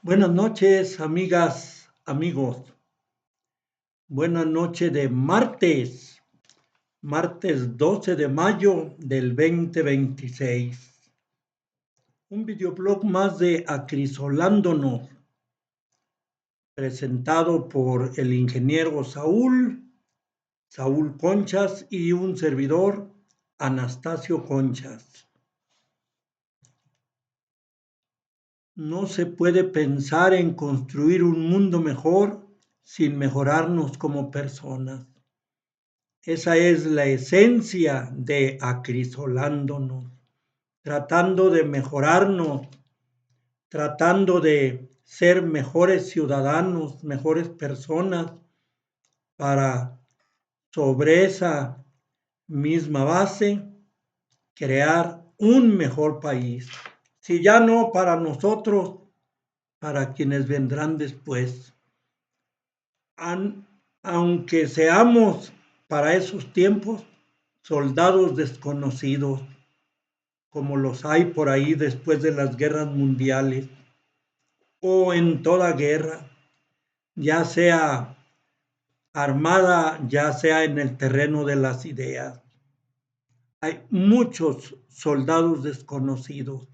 Buenas noches, amigas, amigos. Buenas noches de martes 12 de mayo del 2026. Un videoblog más de Acrisolándonos, presentado por el ingeniero Saúl Conchas y un servidor, Anastasio Conchas. No se puede pensar en construir un mundo mejor sin mejorarnos como personas. Esa es la esencia de acrisolándonos, tratando de mejorarnos, tratando de ser mejores ciudadanos, mejores personas, para sobre esa misma base crear un mejor país. Si ya no para nosotros, para quienes vendrán después. Aunque seamos para esos tiempos soldados desconocidos, como los hay por ahí después de las guerras mundiales o en toda guerra, ya sea armada, ya sea en el terreno de las ideas. Hay muchos soldados desconocidos,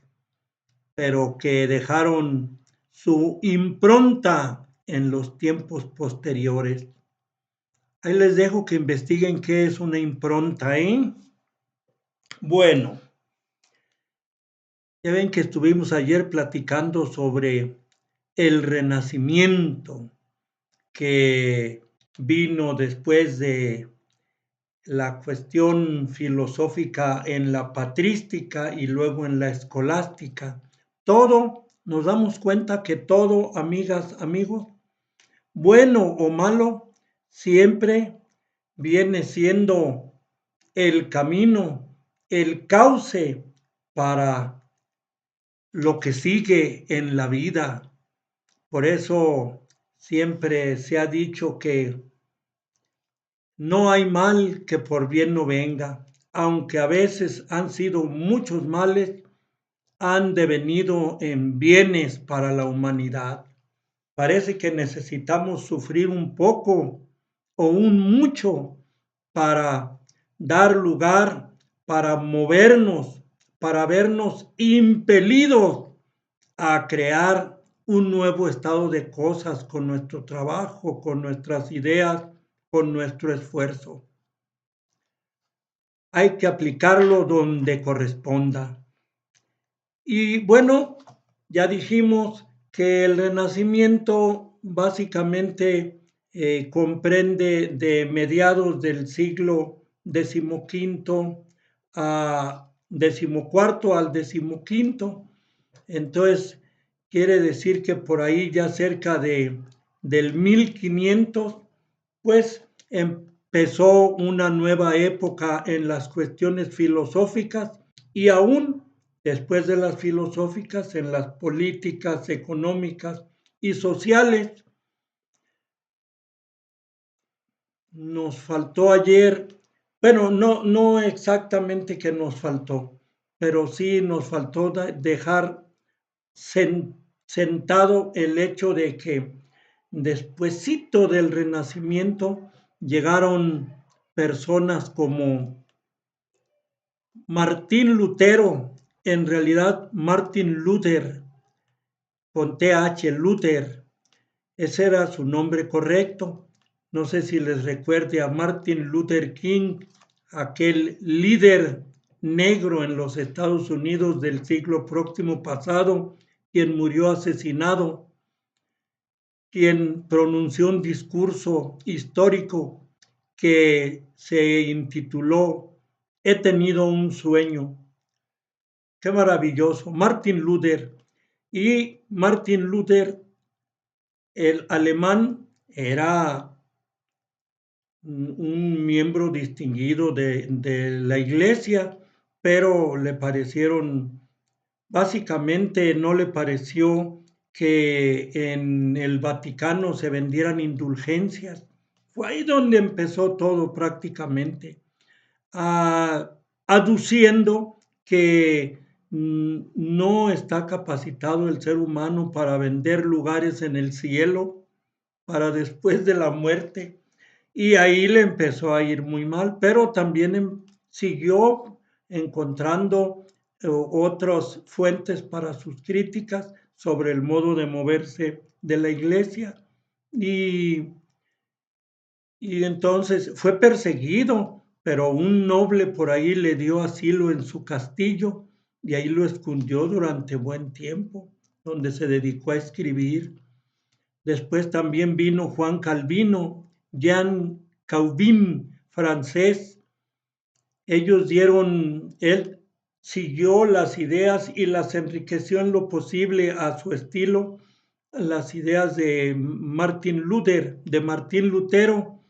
pero que dejaron su impronta en los tiempos posteriores. Ahí les dejo que investiguen qué es una impronta, ¿eh? Bueno, ya ven que estuvimos ayer platicando sobre el Renacimiento que vino después de la cuestión filosófica en la patrística y luego en la escolástica. Todo, nos damos cuenta que todo, amigas, amigos, bueno o malo, siempre viene siendo el camino, el cauce para lo que sigue en la vida. Por eso siempre se ha dicho que no hay mal que por bien no venga, aunque a veces han sido muchos males, han devenido en bienes para la humanidad. Parece que necesitamos sufrir un poco o un mucho para dar lugar, para movernos, para vernos impelidos a crear un nuevo estado de cosas con nuestro trabajo, con nuestras ideas, con nuestro esfuerzo. Hay que aplicarlo donde corresponda. Y bueno, ya dijimos que el Renacimiento básicamente comprende de mediados del siglo XV a XIV al XV. Entonces, quiere decir que por ahí ya cerca del 1500, pues empezó una nueva época en las cuestiones filosóficas y aún después de las filosóficas en las políticas, económicas y sociales. Nos faltó ayer, bueno, no exactamente que nos faltó, pero sí nos faltó dejar sentado el hecho de que despuesito del Renacimiento llegaron personas como Martín Lutero, en realidad Martin Luther, con TH, Luther, ese era su nombre correcto. No sé si les recuerde a Martin Luther King, aquel líder negro en los Estados Unidos del siglo próximo pasado, quien murió asesinado, quien pronunció un discurso histórico que se intituló He tenido un sueño. Qué maravilloso. Martin Luther. Y Martin Luther, el alemán, era un miembro distinguido de la iglesia, pero le parecieron, básicamente no le pareció que en el Vaticano se vendieran indulgencias. Fue ahí donde empezó todo prácticamente, aduciendo que no está capacitado el ser humano para vender lugares en el cielo, para después de la muerte. Y ahí le empezó a ir muy mal, pero también siguió encontrando otras fuentes para sus críticas sobre el modo de moverse de la iglesia. Y, y entonces fue perseguido, pero un noble por ahí le dio asilo en su castillo y ahí lo escondió durante buen tiempo, donde se dedicó a escribir. Después también vino Juan Calvino, Jean Calvin, francés. Él siguió las ideas y las enriqueció en lo posible a su estilo, las ideas de Martín Lutero,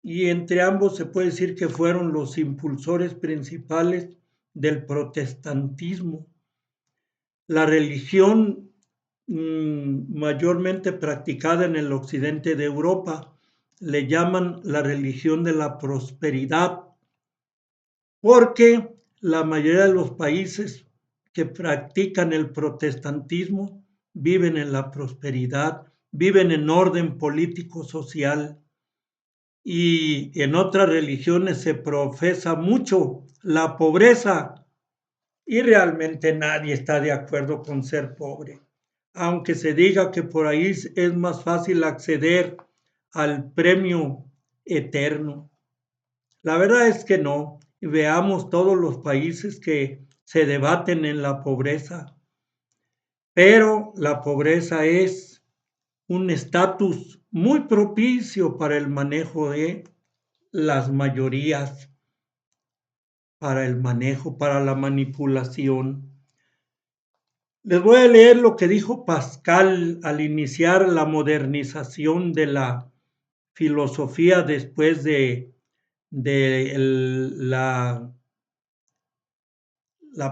y entre ambos se puede decir que fueron los impulsores principales del protestantismo. La religión mayormente practicada en el occidente de Europa le llaman la religión de la prosperidad, porque la mayoría de los países que practican el protestantismo viven en la prosperidad, viven en orden político social, y en otras religiones se profesa mucho la pobreza y realmente nadie está de acuerdo con ser pobre, aunque se diga que por ahí es más fácil acceder al premio eterno. La verdad es que no. Veamos todos los países que se debaten en la pobreza, pero la pobreza es un estatus muy propicio para el manejo de las mayorías, para el manejo, para la manipulación. Les voy a leer lo que dijo Pascal al iniciar la modernización de la filosofía después de la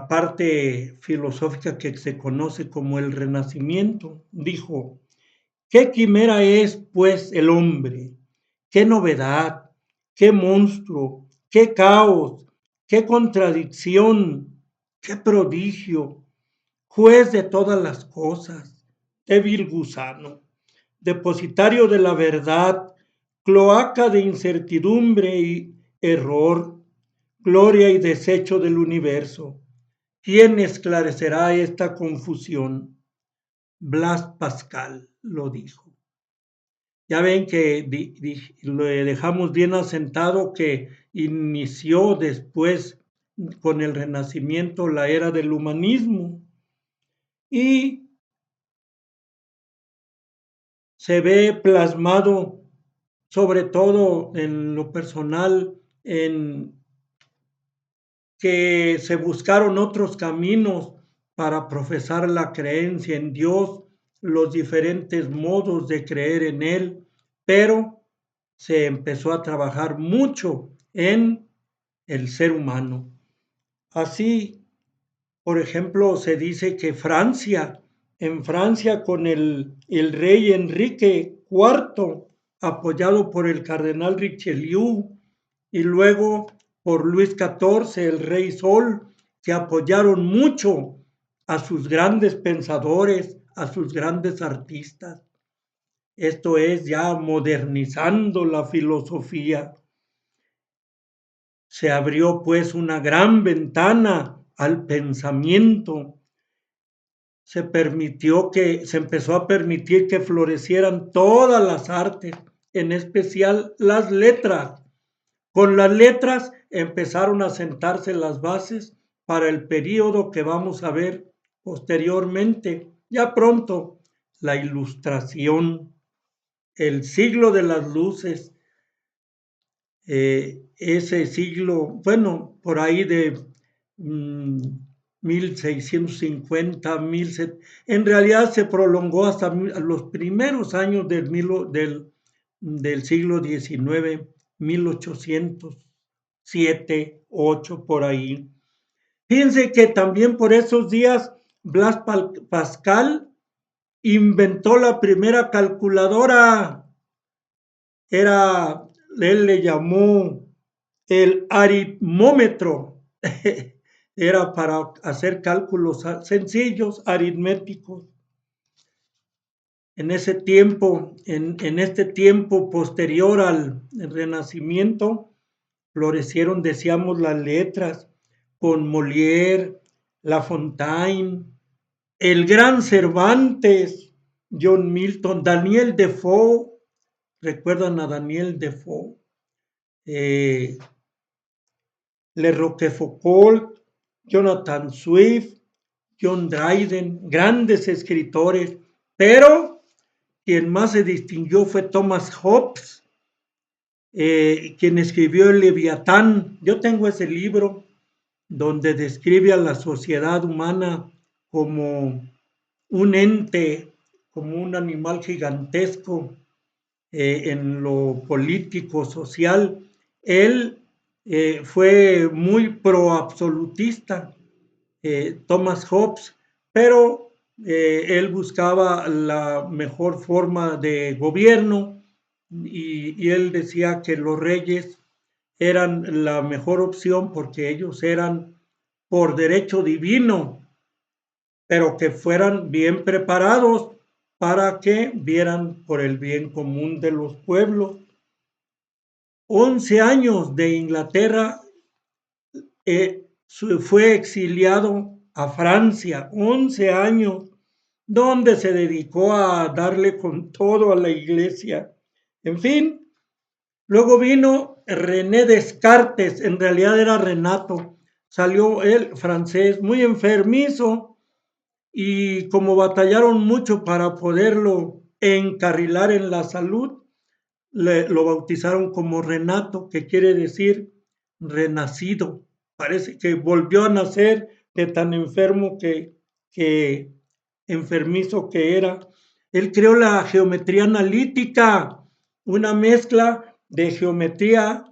parte filosófica que se conoce como el Renacimiento. Dijo: ¿qué quimera es, pues, el hombre? ¿Qué novedad? ¿Qué monstruo? ¿Qué caos? ¿Qué contradicción? ¿Qué prodigio? Juez de todas las cosas, débil gusano, depositario de la verdad, cloaca de incertidumbre y error, gloria y desecho del universo. ¿Quién esclarecerá esta confusión? Blas Pascal lo dijo. Ya ven que lo dejamos bien asentado que inició después con el Renacimiento la era del humanismo y se ve plasmado sobre todo en lo personal en que se buscaron otros caminos para profesar la creencia en Dios, los diferentes modos de creer en Él, pero se empezó a trabajar mucho en el ser humano. Así, por ejemplo, se dice que en Francia con el rey Enrique IV, apoyado por el cardenal Richelieu, y luego por Luis XIV, el rey Sol, que apoyaron mucho a sus grandes pensadores, a sus grandes artistas. Esto es ya modernizando la filosofía. Se abrió pues una gran ventana al pensamiento. Se empezó a permitir que florecieran todas las artes, en especial las letras. Con las letras empezaron a sentarse las bases para el período que vamos a ver posteriormente, ya pronto, la Ilustración, el siglo de las luces, ese siglo, bueno, por ahí de 1650, en realidad se prolongó hasta los primeros años del siglo XIX, 1807, 8, por ahí. Fíjense que también por esos días Blas Pascal inventó la primera calculadora. Él le llamó el aritmómetro. era para hacer cálculos sencillos, aritméticos. En ese tiempo, en este tiempo posterior al Renacimiento, florecieron, decíamos, las letras con Molière, La Fontaine, el gran Cervantes, John Milton, Daniel Defoe. ¿Recuerdan a Daniel Defoe? Le Roquefoucauld, Jonathan Swift, John Dryden, grandes escritores, pero quien más se distinguió fue Thomas Hobbes, quien escribió el Leviatán. Yo tengo ese libro donde describe a la sociedad humana como un ente, como un animal gigantesco en lo político, social. Él fue muy pro-absolutista, Thomas Hobbes, pero él buscaba la mejor forma de gobierno y él decía que los reyes eran la mejor opción porque ellos eran por derecho divino, pero que fueran bien preparados para que vieran por el bien común de los pueblos. 11 años de Inglaterra, fue exiliado a Francia, 11 años, donde se dedicó a darle con todo a la iglesia. En fin, luego vino René Descartes, en realidad era Renato, salió él francés, muy enfermizo, y como batallaron mucho para poderlo encarrilar en la salud, lo bautizaron como Renato, que quiere decir renacido. Parece que volvió a nacer de tan enfermo que enfermizo que era. Él creó la geometría analítica, una mezcla de geometría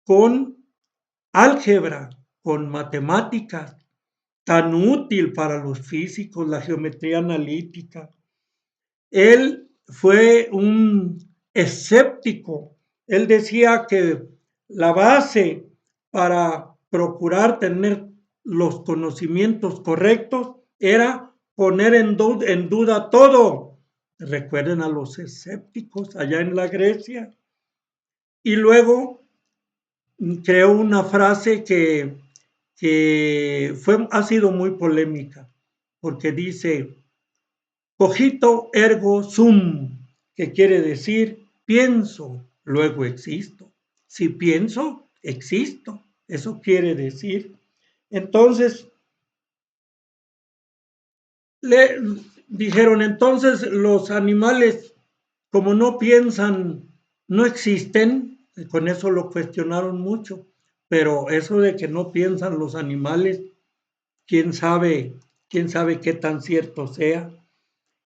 con álgebra, con matemáticas, tan útil para los físicos, la geometría analítica. Él fue un escéptico. Él decía que la base para procurar tener los conocimientos correctos era poner en duda todo. Recuerden a los escépticos allá en la Grecia. Y luego creó una frase que ha sido muy polémica, porque dice, cogito ergo sum, que quiere decir pienso, luego existo. Si pienso, existo. Eso quiere decir. Entonces, le dijeron, entonces los animales, como no piensan, no existen. Con eso lo cuestionaron mucho. Pero eso de que no piensan los animales, quién sabe qué tan cierto sea.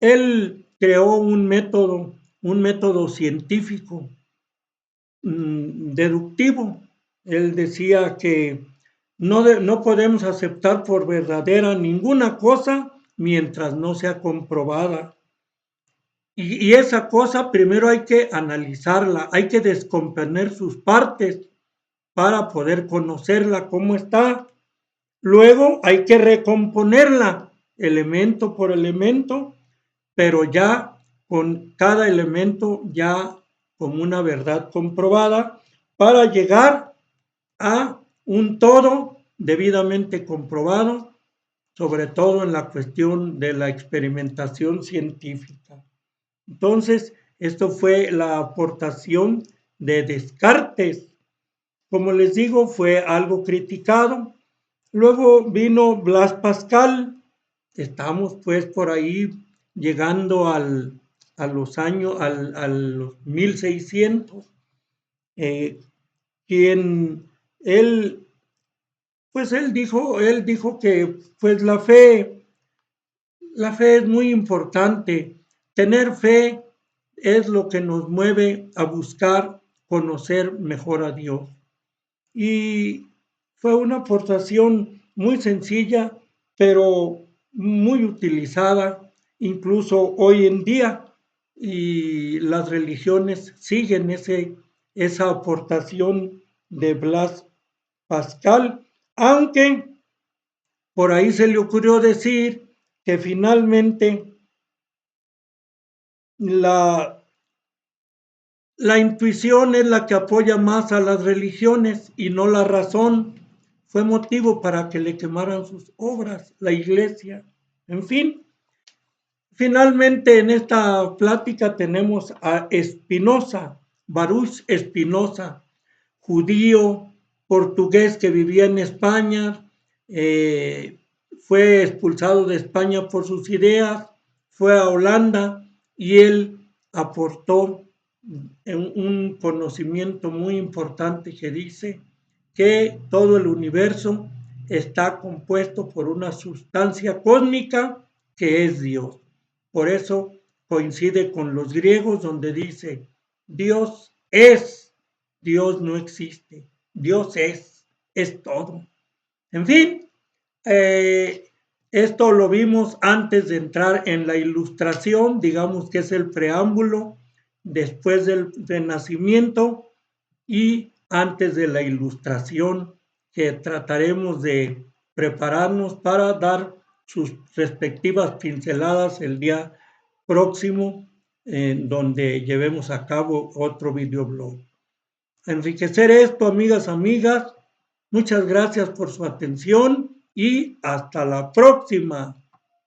Él creó un método científico deductivo. Él decía que no podemos aceptar por verdadera ninguna cosa mientras no sea comprobada. Y esa cosa primero hay que analizarla, hay que descomponer sus partes para poder conocerla cómo está. Luego hay que recomponerla elemento por elemento, pero ya con cada elemento ya como una verdad comprobada para llegar a un todo debidamente comprobado, sobre todo en la cuestión de la experimentación científica. Entonces, esto fue la aportación de Descartes. Como les digo, fue algo criticado. Luego vino Blas Pascal. Estamos pues por ahí llegando a los años, a los 1600, quien él, pues él dijo que pues la fe es muy importante. Tener fe es lo que nos mueve a buscar conocer mejor a Dios. Y fue una aportación muy sencilla, pero muy utilizada, incluso hoy en día. Y las religiones siguen esa aportación de Blas Pascal, aunque por ahí se le ocurrió decir que finalmente la intuición es la que apoya más a las religiones y no la razón. Fue motivo para que le quemaran sus obras, la iglesia. En fin, finalmente en esta plática tenemos a Spinoza, Baruch Spinoza, judío portugués que vivía en España, fue expulsado de España por sus ideas, fue a Holanda y él aportó un conocimiento muy importante que dice que todo el universo está compuesto por una sustancia cósmica que es Dios. Por eso coincide con los griegos donde dice Dios es, Dios no existe, Dios es todo. En fin, esto lo vimos antes de entrar en la ilustración, digamos que es el preámbulo, después del Renacimiento y antes de la ilustración, que trataremos de prepararnos para dar sus respectivas pinceladas el día próximo, en donde llevemos a cabo otro videoblog. Enriquecer esto, amigas, muchas gracias por su atención y hasta la próxima.